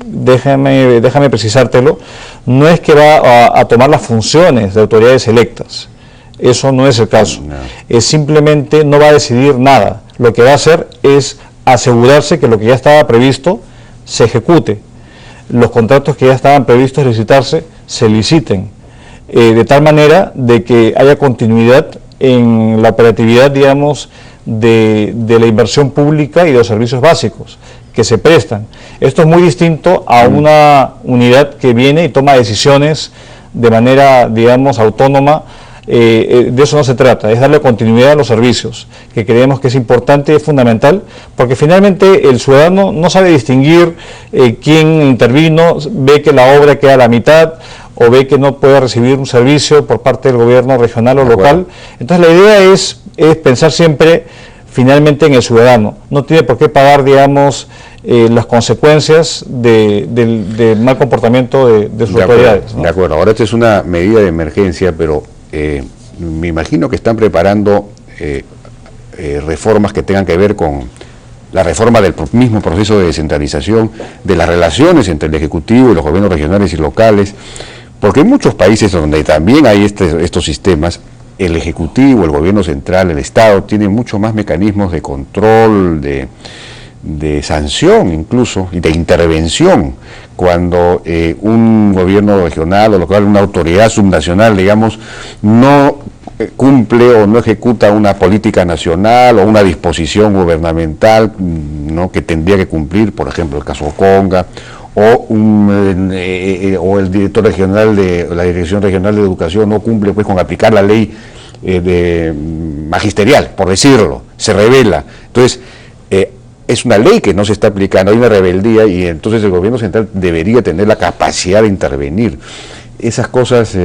S2: déjame precisártelo, no es que va a tomar las funciones de autoridades electas, eso no es el caso, es simplemente no va a decidir nada, lo que va a hacer es asegurarse que lo que ya estaba previsto se ejecute, los contratos que ya estaban previstos licitarse, se liciten, de tal manera de que haya continuidad en la operatividad, digamos, de la inversión pública y de los servicios básicos que se prestan. Esto es muy distinto a una unidad que viene y toma decisiones de manera, digamos, autónoma. De eso no se trata, es darle continuidad a los servicios, que creemos que es importante y es fundamental, porque finalmente el ciudadano no sabe distinguir quién intervino, ve que la obra queda a la mitad, o ve que no puede recibir un servicio por parte del gobierno regional o local. Entonces la idea es pensar siempre finalmente en el ciudadano, no tiene por qué pagar, digamos, las consecuencias del mal comportamiento de sus autoridades, ¿no? De
S1: acuerdo, ahora esta es una medida de emergencia, pero me imagino que están preparando reformas que tengan que ver con la reforma del mismo proceso de descentralización, de las relaciones entre el Ejecutivo y los gobiernos regionales y locales, porque en muchos países donde también hay estos sistemas, el Ejecutivo, el gobierno central, el Estado, tiene mucho más mecanismos de control, de sanción incluso, y de intervención, cuando un gobierno regional o local, una autoridad subnacional, digamos, no cumple o no ejecuta una política nacional o una disposición gubernamental, ¿no?, que tendría que cumplir, por ejemplo, el caso Conga, o el director regional de la Dirección Regional de Educación no cumple pues con aplicar la ley magisterial, por decirlo, se revela. Entonces, es una ley que no se está aplicando, hay una rebeldía, y entonces el gobierno central debería tener la capacidad de intervenir. Esas cosas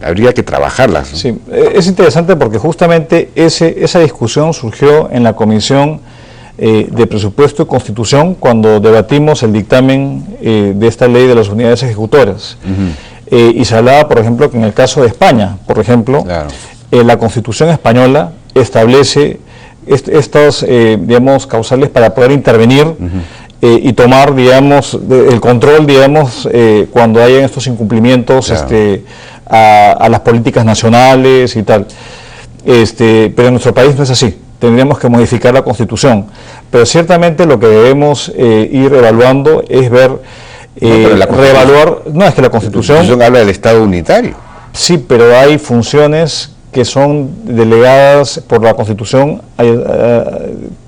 S1: habría que trabajarlas, ¿no?
S2: Sí, es interesante porque justamente esa discusión surgió en la Comisión de Presupuesto y Constitución cuando debatimos el dictamen de esta ley de las unidades ejecutoras. Y se hablaba, por ejemplo, que en el caso de España, por ejemplo, claro, la Constitución española establece estos, digamos, causales para poder intervenir y tomar, digamos, el control, digamos, cuando hayan estos incumplimientos, claro, a las políticas nacionales y tal. Pero en nuestro país no es así. Tendríamos que modificar la Constitución. Pero ciertamente lo que debemos ir evaluando es ver, reevaluar. No, es que la Constitución
S1: habla del Estado unitario.
S2: Sí, pero hay funciones que son delegadas por la Constitución,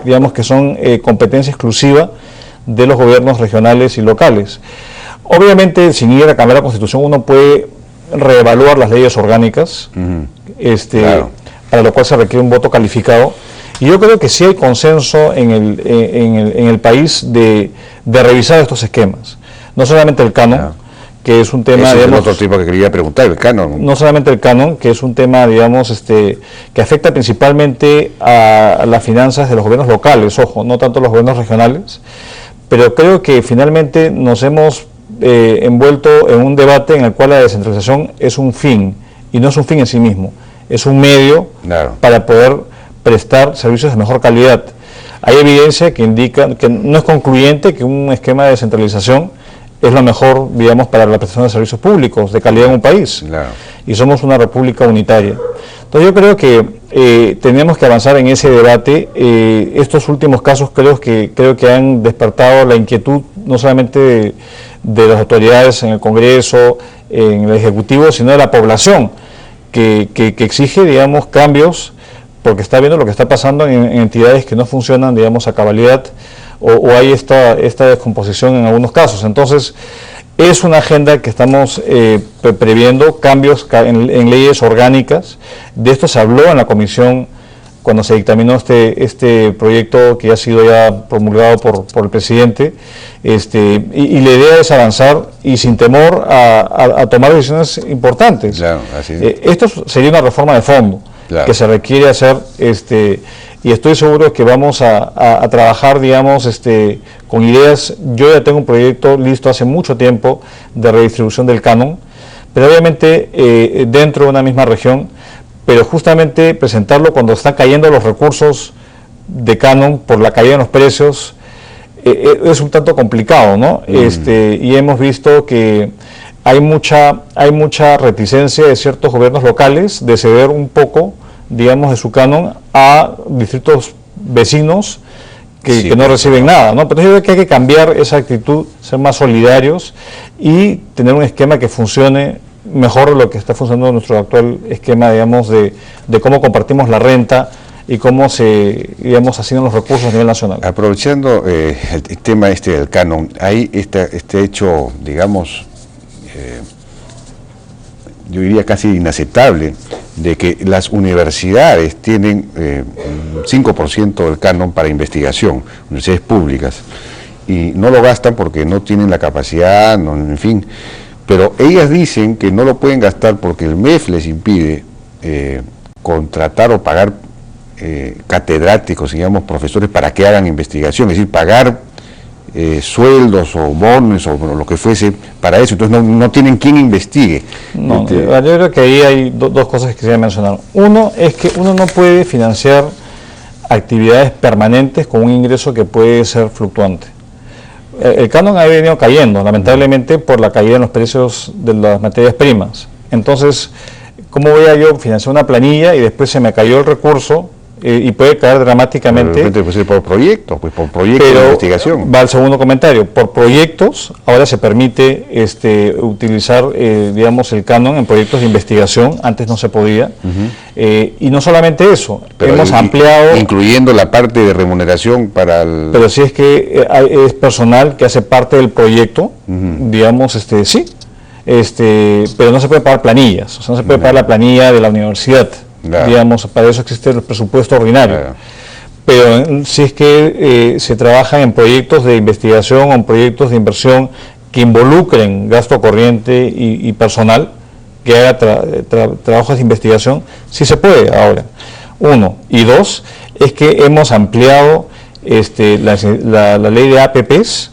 S2: digamos que son competencia exclusiva de los gobiernos regionales y locales. Obviamente, sin ir a cambiar la Constitución, uno puede reevaluar las leyes orgánicas, claro, para lo cual se requiere un voto calificado. Y yo creo que sí hay consenso en el país de revisar estos esquemas. No solamente el canon, claro, que es un tema,
S1: ese
S2: digamos,
S1: es el otro tipo que quería preguntar, el canon.
S2: No solamente el canon, que es un tema, digamos, que afecta principalmente a las finanzas de los gobiernos locales, ojo, no tanto los gobiernos regionales, pero creo que finalmente nos hemos envuelto en un debate en el cual la descentralización es un fin, y no es un fin en sí mismo, es un medio, claro, para poder prestar servicios de mejor calidad. Hay evidencia que indica que no es concluyente que un esquema de descentralización es lo mejor, digamos, para la prestación de servicios públicos de calidad en un país. Claro. Y somos una república unitaria. Entonces yo creo que tenemos que avanzar en ese debate. Estos últimos casos creo que han despertado la inquietud no solamente de las autoridades en el Congreso, en el Ejecutivo, sino de la población, que exige, digamos, cambios, porque está viendo lo que está pasando en entidades que no funcionan, digamos, a cabalidad, o hay esta descomposición en algunos casos. Entonces, es una agenda que estamos previendo cambios en leyes orgánicas. De esto se habló en la comisión cuando se dictaminó este proyecto que ha sido ya promulgado por el presidente, y la idea es avanzar y sin temor a tomar decisiones importantes. Claro, así es. Esto sería una reforma de fondo, claro, que se requiere hacer, y estoy seguro que vamos a trabajar, digamos, con ideas. Yo ya tengo un proyecto listo hace mucho tiempo de redistribución del canon, pero obviamente dentro de una misma región, pero justamente presentarlo cuando están cayendo los recursos de canon por la caída en los precios es un tanto complicado, ¿no? Y hemos visto que hay mucha reticencia de ciertos gobiernos locales de ceder un poco, digamos, de su canon a distritos vecinos que no reciben nada, ¿no? Pero yo creo que hay que cambiar esa actitud, ser más solidarios y tener un esquema que funcione mejor de lo que está funcionando nuestro actual esquema, digamos, de cómo compartimos la renta y cómo se, digamos, asignan los recursos a nivel nacional.
S1: Aprovechando el tema del canon, hay este hecho, digamos, yo diría casi inaceptable, de que las universidades tienen 5% del canon para investigación, universidades públicas, y no lo gastan porque no tienen la capacidad, no, en fin, pero ellas dicen que no lo pueden gastar porque el MEF les impide contratar o pagar catedráticos, digamos, profesores para que hagan investigación, es decir, pagar sueldos o bonos o lo que fuese para eso. Entonces no tienen quien investigue.
S2: No, yo creo que ahí hay dos cosas que quería mencionar. Uno es que uno no puede financiar actividades permanentes con un ingreso que puede ser fluctuante. El canon ha venido cayendo, lamentablemente, por la caída en los precios de las materias primas. Entonces, ¿cómo voy a yo financiar una planilla y después se me cayó el recurso y puede caer dramáticamente.
S1: De repente puede ser por proyectos, pues por proyectos de investigación.
S2: Va al segundo comentario. Por proyectos, ahora se permite utilizar, digamos, el canon en proyectos de investigación. Antes no se podía. Y no solamente eso,
S1: pero
S2: hemos ampliado...
S1: Incluyendo la parte de remuneración para el...
S2: Pero si es que es personal que hace parte del proyecto, digamos, sí. Pero no se puede pagar planillas, o sea, no se puede pagar la planilla de la universidad, digamos, para eso existe el presupuesto ordinario. Pero si es que se trabaja en proyectos de investigación o en proyectos de inversión que involucren gasto corriente y personal, que haga trabajos de investigación, sí se puede ahora. Uno. Y dos, es que hemos ampliado la ley de APPs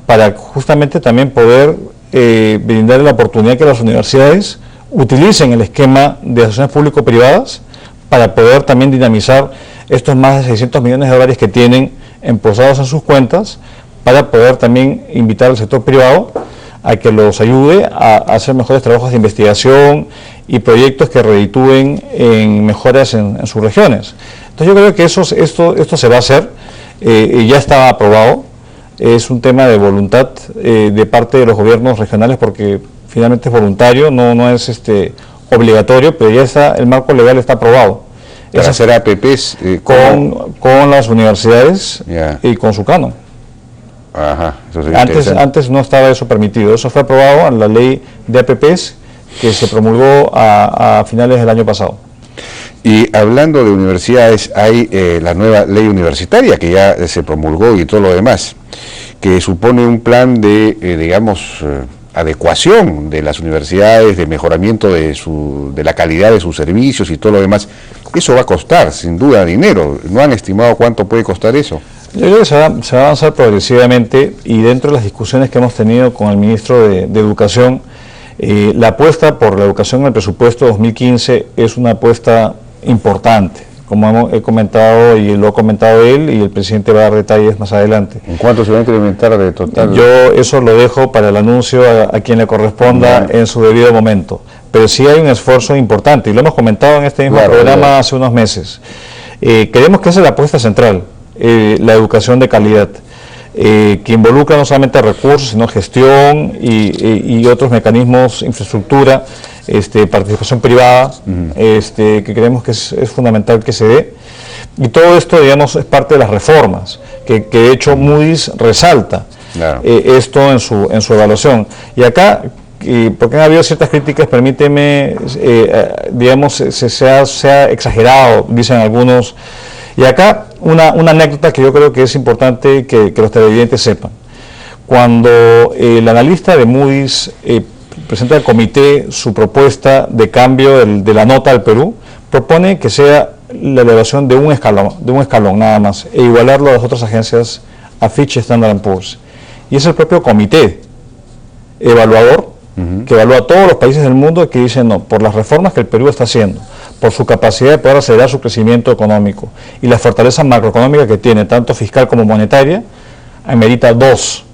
S2: para justamente también poder brindar la oportunidad que las universidades utilicen el esquema de asociaciones público-privadas para poder también dinamizar estos más de 600 millones de dólares que tienen emposados en sus cuentas, para poder también invitar al sector privado a que los ayude a hacer mejores trabajos de investigación y proyectos que reditúen en mejoras en sus regiones. Entonces yo creo que esto se va a hacer, ya está aprobado. Es un tema de voluntad de parte de los gobiernos regionales, porque finalmente es voluntario, no es obligatorio, pero ya está, el marco legal está aprobado.
S1: Para hacer APPs
S2: con las universidades y con su canon.
S1: Ajá, eso
S2: antes no estaba eso permitido. Eso fue aprobado en la ley de APPs que se promulgó a finales del año pasado.
S1: Y hablando de universidades, hay la nueva ley universitaria que ya se promulgó y todo lo demás, que supone un plan de, digamos, adecuación de las universidades, de mejoramiento de la calidad de sus servicios y todo lo demás. Eso va a costar, sin duda, dinero. ¿No han estimado cuánto puede costar eso?
S2: Yo creo que se va a avanzar progresivamente, y dentro de las discusiones que hemos tenido con el ministro de Educación, la apuesta por la educación en el presupuesto 2015 es una apuesta importante, como he comentado y lo ha comentado él, y el presidente va a dar detalles más adelante.
S1: ¿En cuánto se va a incrementar de total?
S2: Yo eso lo dejo para el anuncio a quien le corresponda en su debido momento, pero sí hay un esfuerzo importante, y lo hemos comentado en este mismo programa hace unos meses. Creemos que esa es la apuesta central, la educación de calidad, que involucra no solamente recursos, sino gestión y otros mecanismos, infraestructura, participación privada, que creemos que es fundamental que se dé. Y todo esto, digamos, es parte de las reformas, que de hecho Moody's resalta esto en su evaluación. Y acá, porque han habido ciertas críticas, permíteme, digamos, se ha exagerado, dicen algunos. Y acá una anécdota que yo creo que es importante que los televidentes sepan. Cuando el analista de Moody's presenta al comité su propuesta de cambio de la nota al Perú, propone que sea la elevación de un escalón nada más, e igualarlo a las otras agencias, a Fitch y Standard & Poor's. Y es el propio comité evaluador que evalúa a todos los países del mundo, que dicen no, por las reformas que el Perú está haciendo, por su capacidad de poder acelerar su crecimiento económico y la fortaleza macroeconómica que tiene, tanto fiscal como monetaria, amerita dos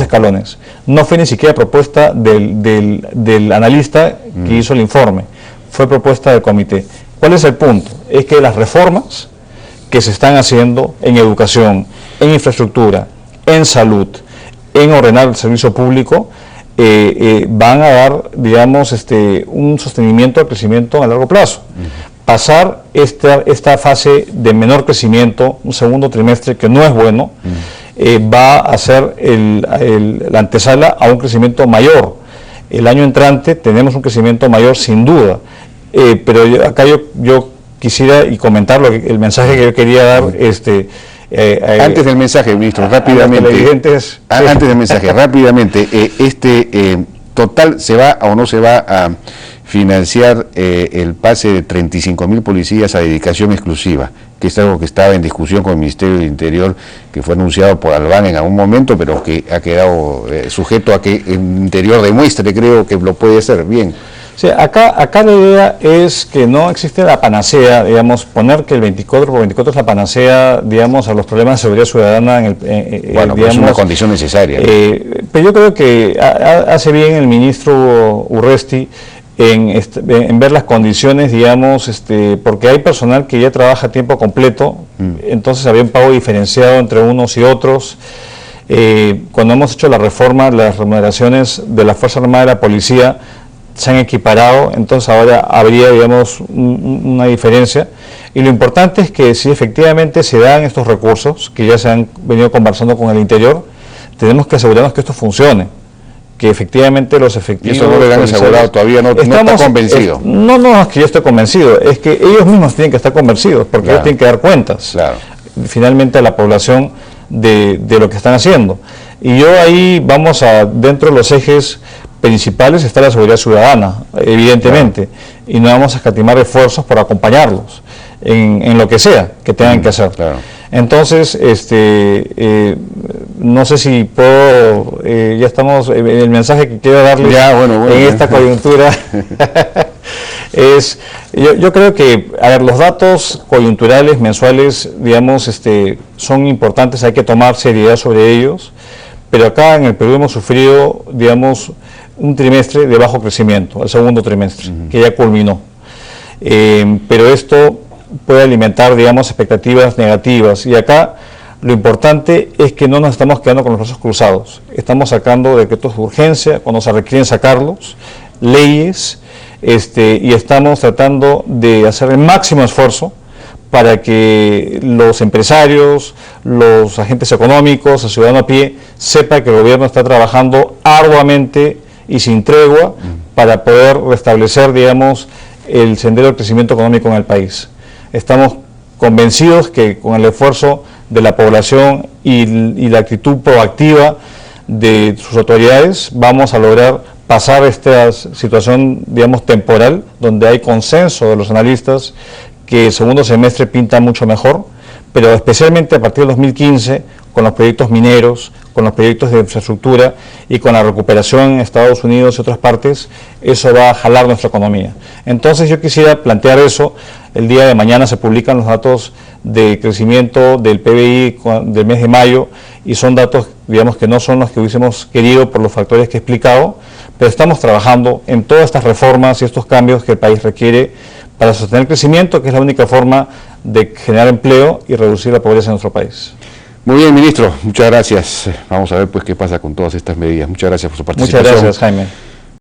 S2: escalones. No fue ni siquiera propuesta del analista que hizo el informe, fue propuesta del comité. ¿Cuál es el punto? Es que las reformas que se están haciendo en educación, en infraestructura, en salud, en ordenar el servicio público, van a dar, digamos, un sostenimiento al crecimiento a largo plazo. Pasar esta fase de menor crecimiento, un segundo trimestre que no es bueno, va a ser la antesala a un crecimiento mayor. El año entrante tenemos un crecimiento mayor sin duda, pero acá yo quisiera comentar el mensaje que yo quería dar.
S1: Antes del mensaje, ministro, rápidamente. Antes del mensaje, rápidamente, total, ¿se va o no se va a financiar el pase de 35.000 policías a dedicación exclusiva? Que es algo que estaba en discusión con el Ministerio del Interior, que fue anunciado por Albán en algún momento, pero que ha quedado sujeto a que el Interior demuestre, creo que lo puede hacer bien.
S2: Sí, acá la idea es que no existe la panacea, digamos, poner que el 24x24 es la panacea, digamos, a los problemas de seguridad ciudadana.
S1: Bueno, digamos, es una condición necesaria.
S2: Pero yo creo que hace bien el ministro Urresti en ver las condiciones, digamos, porque hay personal que ya trabaja a tiempo completo, entonces había un pago diferenciado entre unos y otros. Cuando hemos hecho la reforma, las remuneraciones de la Fuerza Armada y la Policía se han equiparado, entonces ahora habría, digamos, una diferencia. Y lo importante es que si efectivamente se dan estos recursos, que ya se han venido conversando con el interior, tenemos que asegurarnos que esto funcione, que efectivamente los efectivos...
S1: ¿Y eso no le han asegurado todavía? ¿No está convencido?
S2: No es que yo esté convencido, es que ellos mismos tienen que estar convencidos, porque ellos tienen que dar cuentas, finalmente, a la población de lo que están haciendo. Y yo ahí vamos dentro de los ejes principales está la seguridad ciudadana, evidentemente, y no vamos a escatimar esfuerzos por acompañarlos en lo que sea que tengan que hacer. Entonces, no sé si puedo, ya estamos, el mensaje que quiero darles en esta coyuntura es, yo creo que, a ver, los datos coyunturales mensuales, digamos, son importantes, hay que tomar seriedad sobre ellos, pero acá en el Perú hemos sufrido, digamos, un trimestre de bajo crecimiento, el segundo trimestre, que ya culminó. Pero esto puede alimentar, digamos, expectativas negativas, y acá lo importante es que no nos estamos quedando con los brazos cruzados, estamos sacando decretos de urgencia cuando se requieren sacarlos, leyes, y estamos tratando de hacer el máximo esfuerzo para que los empresarios, los agentes económicos, el ciudadano a pie, sepa que el gobierno está trabajando arduamente y sin tregua para poder restablecer, digamos, el sendero del crecimiento económico en el país. Estamos convencidos que con el esfuerzo de la población y la actitud proactiva de sus autoridades vamos a lograr pasar esta situación, digamos, temporal, donde hay consenso de los analistas que el segundo semestre pinta mucho mejor, pero especialmente a partir del 2015, con los proyectos mineros, con los proyectos de infraestructura y con la recuperación en Estados Unidos y otras partes, eso va a jalar nuestra economía. Entonces yo quisiera plantear eso. El día de mañana se publican los datos de crecimiento del PBI del mes de mayo, y son datos, digamos, que no son los que hubiésemos querido por los factores que he explicado, pero estamos trabajando en todas estas reformas y estos cambios que el país requiere para sostener el crecimiento, que es la única forma de generar empleo y reducir la pobreza en nuestro país.
S1: Muy bien, ministro, muchas gracias. Vamos a ver pues qué pasa con todas estas medidas. Muchas gracias por su participación.
S2: Muchas gracias, Jaime.